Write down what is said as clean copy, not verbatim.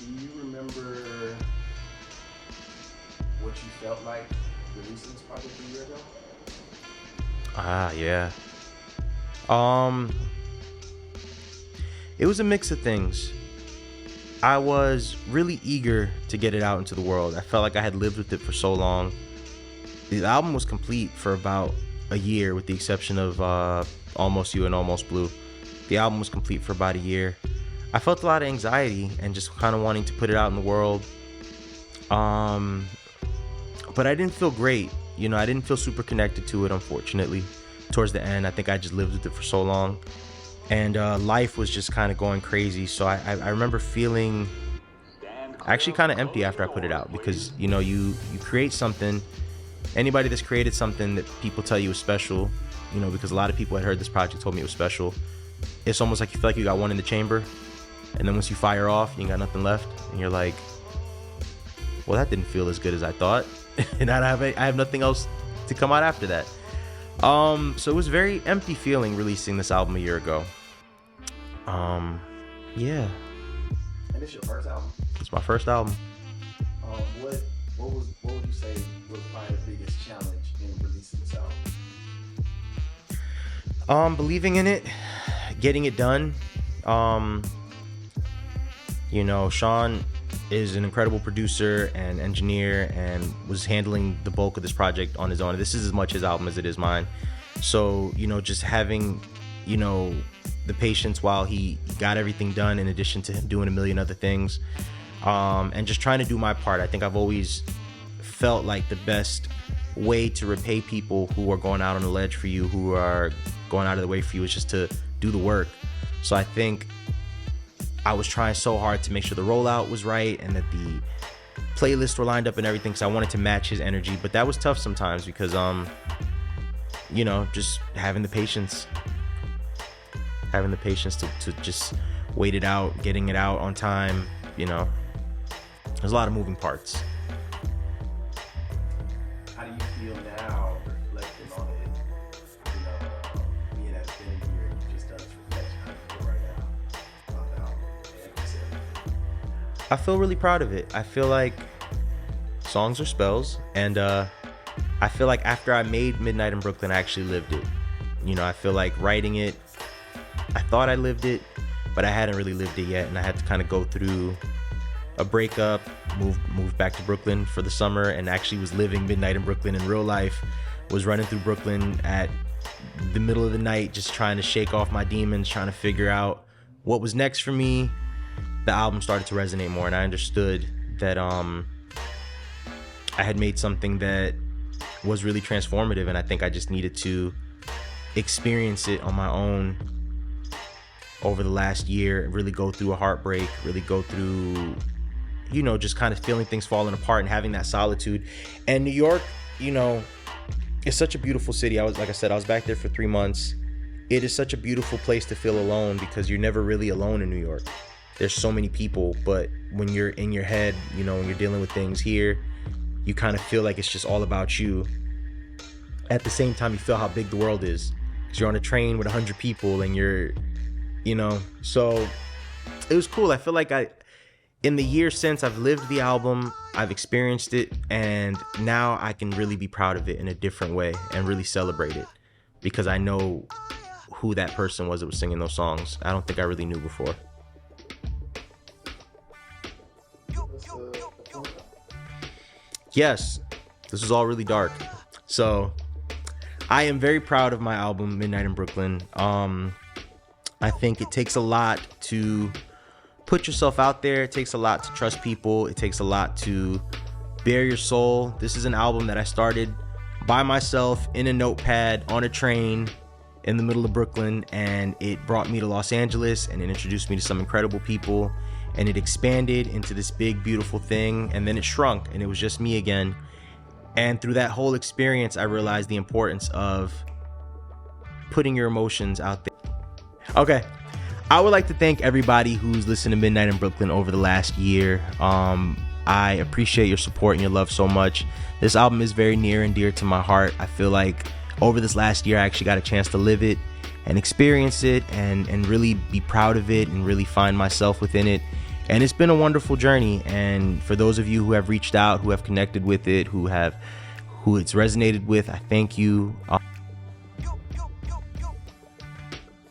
Do you remember what you felt like releasing this project a year ago? Yeah. Um, it was a mix of things. I was really eager to get it out into the world. I felt like I had lived with it for so long. The album was complete for about a year, with the exception of Almost You and Almost Blue. The album was complete for about a year. I felt a lot of anxiety and just kind of wanting to put it out in the world. But I didn't feel great. You know, I didn't feel super connected to it, unfortunately. Towards the end, I think I just lived with it for so long. And life was just kind of going crazy. So I remember feeling actually kind of empty after I put it out, because, you know, you create something. Anybody that's created something that people tell you is special, you know, because a lot of people had heard this project told me it was special. It's almost like you feel like you got one in the chamber, and then once you fire off, you ain't got nothing left, and you're like, well, that didn't feel as good as I thought, and I have nothing else to come out after that. So it was a very empty feeling releasing this album a year ago. Yeah. And this your first album? It's my first album. What would you say was probably the biggest challenge in releasing this album? Believing in it, getting it done. You know, Sean is an incredible producer and engineer, and was handling the bulk of this project on his own. This is as much his album as it is mine. So, you know, just having, you know, the patience while he got everything done, in addition to him doing a million other things, and just trying to do my part. I think I've always felt like the best way to repay people who are going out on the ledge for you, who are going out of the way for you, is just to do the work. So I think I was trying so hard to make sure the rollout was right and that the playlists were lined up and everything, because I wanted to match his energy. But that was tough sometimes because, you know, just having the patience to just wait it out, getting it out on time. You know, there's a lot of moving parts. How do you feel now, reflecting on it? You know, being at the end of the year, you just done this reflection. How do you feel right now on the album and considering? I feel really proud of it. I feel like songs are spells, and I feel like after I made Midnight in Brooklyn, I actually lived it. You know, I feel like writing it, I thought I lived it, but I hadn't really lived it yet, and I had to kind of go through a breakup, move back to Brooklyn for the summer, and actually was living Midnight in Brooklyn in real life. Was running through Brooklyn at the middle of the night, just trying to shake off my demons, trying to figure out what was next for me. The album started to resonate more, and I understood that I had made something that was really transformative, and I think I just needed to experience it on my own over the last year, really go through a heartbreak, really go through, you know, just kind of feeling things falling apart and having that solitude. And New York, you know, is such a beautiful city. I was back there for 3 months. It is such a beautiful place to feel alone, because you're never really alone in New York. There's so many people, but when you're in your head, you know, when you're dealing with things here, you kind of feel like it's just all about you. At the same time, you feel how big the world is, because you're on a train with 100 people and you're, you know, so it was cool. I feel like in the year since, I've lived the album, I've experienced it, and now I can really be proud of it in a different way and really celebrate it, because I know who that person was that was singing those songs. I don't think I really knew before. Yes, this was all really dark. So I am very proud of my album, Midnight in Brooklyn. I think it takes a lot to put yourself out there. It takes a lot to trust people. It takes a lot to bare your soul. This is an album that I started by myself in a notepad on a train in the middle of Brooklyn, and it brought me to Los Angeles, and it introduced me to some incredible people, and it expanded into this big, beautiful thing, and then it shrunk, and it was just me again. And through that whole experience, I realized the importance of putting your emotions out there. Okay, I would like to thank everybody who's listened to Midnight in Brooklyn over the last year. I appreciate your support and your love so much. This album is very near and dear to my heart. I feel like over this last year, I actually got a chance to live it and experience it and really be proud of it and really find myself within it. And it's been a wonderful journey. And for those of you who have reached out, who have connected with it, who it's resonated with, I thank you.